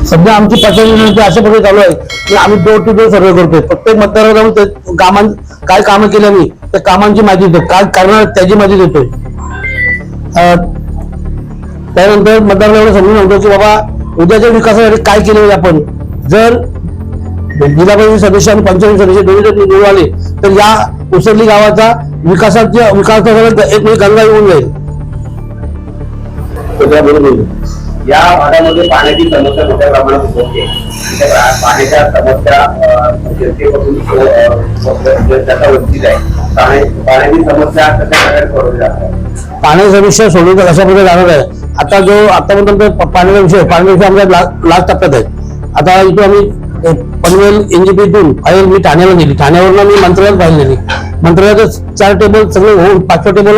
सध्या आमची प्रशासन अशा प्रकारे चालू आहे की आम्ही डोर टू डोर सर्वे करतोय. प्रत्येक मतदाराला जाऊन काय कामं केली आम्ही त्या कामांची माहिती देतो, काय करणार त्याची माहिती देतोय. त्यानंतर मतदाराला एवढं समजून सांगतो की बाबा उद्याच्या विकासासाठी काय केलं आपण. जर जिल्हा परिषद सदस्य आणि पंचायत सदस्य दोन्ही जर निवडून आले तर या उसरली गावाचा विकासासाठी एक वेळी गंगा येऊन जाईल. या भागामध्ये पाण्याची समस्या मोठ्या प्रमाणात उद्भवते. पाण्याच्या समस्या जनतेपासून त्याचा वंचित आहे. पाण्याची समस्या कशा प्रकारे सोडवली जातात? पाण्याची समस्या सोडवली अशा प्रकारे जाणार आहे. आता जो आतापर्यंत पाण्याचा विषय आमच्या लास्ट टप्प्यात आहे. आता इथून आम्ही पनवेल एनजीपीतून फाईल मी ठाण्याला नेली, ठाण्यावरून मी मंत्रालयात फाईल नेली. मंत्रालयात 4 टेबल सगळे होऊन 5व्या टेबल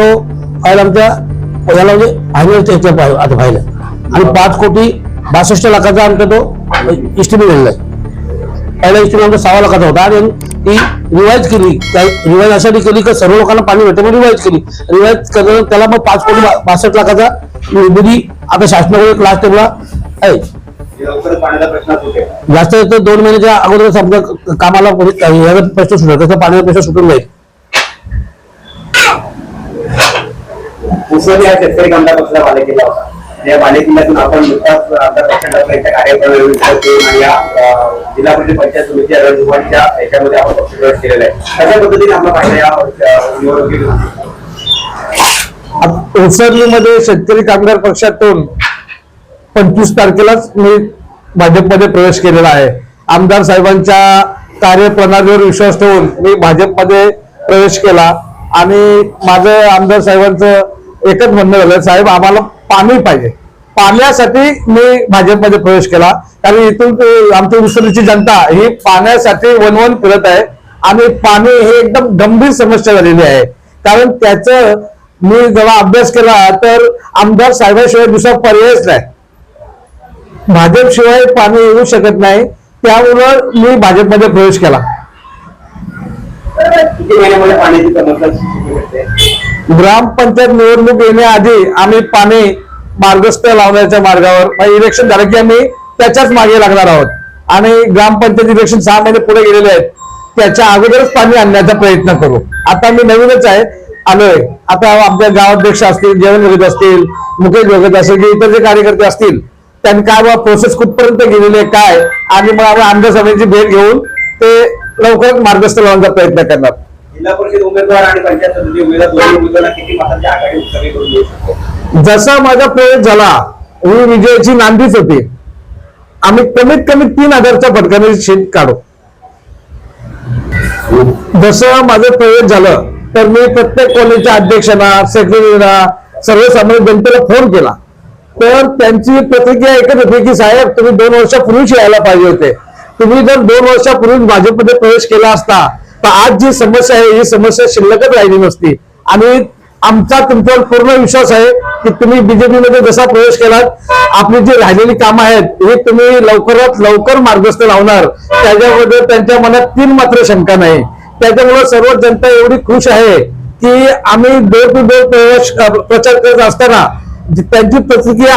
फाईल आमच्या याला म्हणजे फायनल आता फाईल आहे. आणि 5,62,00,000 आमचा तो इस्टिमेट दिलेला आहे. पहिला इस्टिमेट आमचा 6 लाखाचा होता आणि ती रिवाईज केली. रिवाईज अशासाठी केली की सर्व लोकांना पाणी भेटते म्हणून रिवाईज केली. रिवाईज करताना त्याला मग 5,62,00,000 निधी आता शासनाकडे एक लास्ट टेबला आहे. जास्त 2 महिन्याच्या अगोदर समजा कामाला प्रश्न सुटला तसं पाण्याचा प्रश्न सुटून जाईल. उसळी हा शेतकरी कामगार पक्षाचा बालेकिल्ला होता. या बालेकिल्ल्यातून आपण नुकताच आमदार पक्षाच्या कार्यक्रम आणि या जिल्हा परिषद पंचायत समिती रणधुमाळीच्या याच्यामध्ये आपण पक्ष प्रवेश केलेला आहे. अशा पद्धतीने आपला पाहिजे या निवडणुकीत उसरलीमध्ये शेतकरी कामगार पक्षातून 25 तारखेलाच मी भाजपमध्ये प्रवेश केलेला आहे. आमदार साहेबांच्या कार्यप्रणालीवर विश्वास ठेवून मी भाजपमध्ये प्रवेश केला आणि माझं आमदार साहेबांचं एकच म्हणणं झालं, साहेब आम्हाला पाणी पाहिजे. पाण्यासाठी मी भाजपमध्ये प्रवेश केला. कारण इथून आमची उसरलीची जनता ही पाण्यासाठी वनवन फिरत आहे आणि पाणी हे एकदम गंभीर समस्या झालेली आहे. कारण त्याचं मी जेव्हा अभ्यास केला तर आमदार साहेबांशिवाय दुसरा पर्यायच नाही. भाजपशिवाय पाणी येऊ शकत नाही. त्यामुळं मी भाजपमध्ये प्रवेश केला. ग्रामपंचायत निवडणूक येण्याआधी आम्ही पाणी मार्गस्थ लावण्याच्या मार्गावर इलेक्शन झालं की आम्ही त्याच्याच मागे लागणार आहोत. आणि ग्रामपंचायत इलेक्शन 6 महिने पुढे गेलेले आहेत. त्याच्या अगोदरच पाणी आणण्याचा प्रयत्न करू. आता मी नवीनच आहे आलोय. आता आमच्या गावाध्यक्ष असतील, जेवण वगैरे असतील, मुकेश वगैरे असेल, इतर जे कार्यकर्ते असतील त्यांनी काय प्रोसेस कुठपर्यंत गेलेली आहे काय, आणि मग आम्ही आमदार साहेबांची भेट घेऊन ते लवकरच मार्गस्थ लावण्याचा प्रयत्न करणार. जिल्हा परिषद उमेदवार आणि पंचायत समिती उमेदवार किती मतांची आघाडी सगळी करून येऊ शकतो? जसा माझा प्रवेश झाला ही विजयाची नांदीच होती. आम्ही कमीत कमी 3,000च्या फटकाने शीट काढू. जसं माझं प्रवेश झालं तर मी प्रत्येक कॉलेजच्या अध्यक्षांना, सेक्रेटरीला, सर्वसामान्य जनतेला फोन केला. तर त्यांची प्रतिक्रिया एकच होती की साहेब तुम्ही 2 वर्षापूर्वीच यायला पाहिजे होते. तुम्ही जर 2 वर्षापूर्वी भाजपमध्ये प्रवेश केला असता तर आज जी समस्या आहे ही समस्या शिल्लकच राहिली नसती. आणि आमचा तुमच्यावर पूर्ण विश्वास आहे की तुम्ही बीजेपीमध्ये जसा प्रवेश केलात आपली जी राहिलेली कामं आहेत हे तुम्ही लवकरात लवकर मार्गस्थ लावणार. त्याच्यामध्ये त्यांच्या मनात 3 मात्र शंका नाही. त्याच्यामुळे सर्व जनता एवढी खुश आहे की आम्ही डोर टू डोर प्रचार करत असताना त्यांची प्रतिक्रिया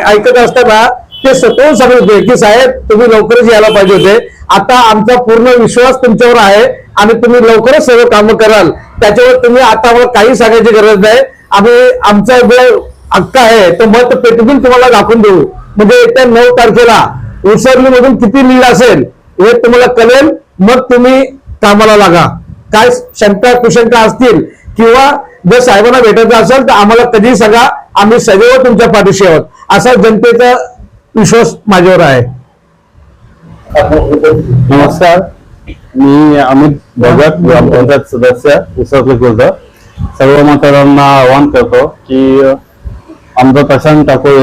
ऐकत असताना ते स्वतःहून सांगत होते की साहेब तुम्ही लवकरच यायला पाहिजे होते. आता आमचा पूर्ण विश्वास तुमच्यावर आहे आणि तुम्ही लवकरच सर्व कामं कराल. त्याच्यावर तुम्ही आता आम्हाला काही सांगायची गरज नाही. आम्ही आमचा जो हक्क आहे तो मत पेटून तुम्हाला दाखवून देऊ. म्हणजे येत्या 9 तारखेला उसरलीमधून किती लीड असेल हे तुम्हाला कळेल. मग तुम्ही कामाला लागा. काय शंका कुशंका असतील किंवा जर साहेबांना भेटायचं असेल तर आम्हाला कधीही सांगा. आम्ही सदैव तुमच्या पाठीशी आहोत असा जनतेचा विश्वास माझ्यावर आहे. नमस्कार, मी अमित भगत, ग्रामपंचायत सदस्य उसरली खुर्द. सर्व मतदारांना आवाहन करतो की आमदार प्रशांत ठाकूर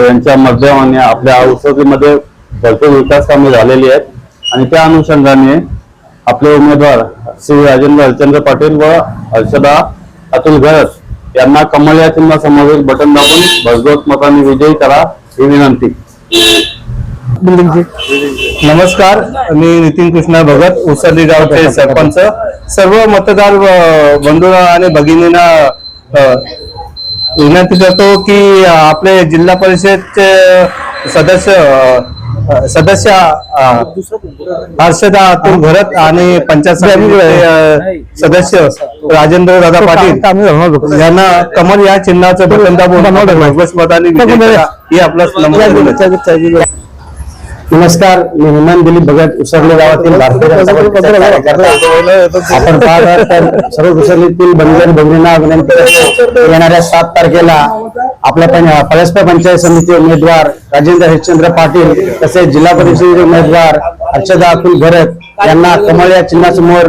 यांच्या माध्यमाने आपल्या उसरलीमध्ये भरपूर विकास कामे झालेली आहेत आणि त्या अनुषंगाने आपले उमेदवार श्री राजेंद्र हरचंद्र पाटील व हर्षदा अतुल घरत यांना कमळ या चिन्हासमोरील बटन दाबून भरघोस मतांनी विजयी करा ही विनंती. नमस्कार, मी नितीन कृष्णा भगत, उसरली गावचे सरपंच. सर्व मतदार बंधूंना आणि भगिनींना विनंती करतो की आपले जिल्हा परिषदचे सदस्य सदस्य हर्षदा अतुल घरत आणि पंचायत समितीचे सदस्य राजेंद्र दादा पाटील यांना कमल या चिन्हाचं बटन दाबून भरघोस मताने विजयी करा ही आपला नम्र नमस्कार, मी हेमंत दिलीप भगत, उसरली गावातील भारतीय जनता पक्षाचा कार्यकर्ता. आपण पाहत आहात तर सर्व उसरलीतील बंधन भगिनींना विनंती करतो, येणाऱ्या 7 तारखेला आपल्या पळसपा पंचायत समिती उमेदवार राजेंद्र हरिश्चंद्र पाटील तसेच जिल्हा परिषदेचे उमेदवार हर्षदा अतुल घरत यांना कमळ या चिन्हासमोर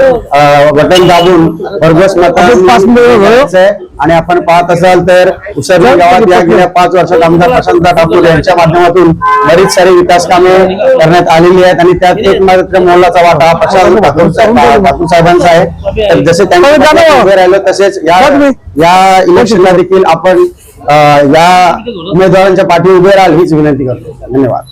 बटन दाबून भरघोस मतांनी. आणि आपण पाहत असाल तर उसरली गावात या गेल्या 5 वर्षात आमदार प्रशांत ठाकूर यांच्या माध्यमातून बरीच सारी विकास कामे करण्यात आलेली आहेत आणि त्यात एक मात्र मोलाचा वाटा प्रशांत ठाकूर साहेबांचा आहे. तर जसे त्यांनी उभे राहिलो तसेच या इलेक्शनला देखील आपण या उमेदवारांच्या पाठी उभे राहाल हीच विनंती करतो. धन्यवाद.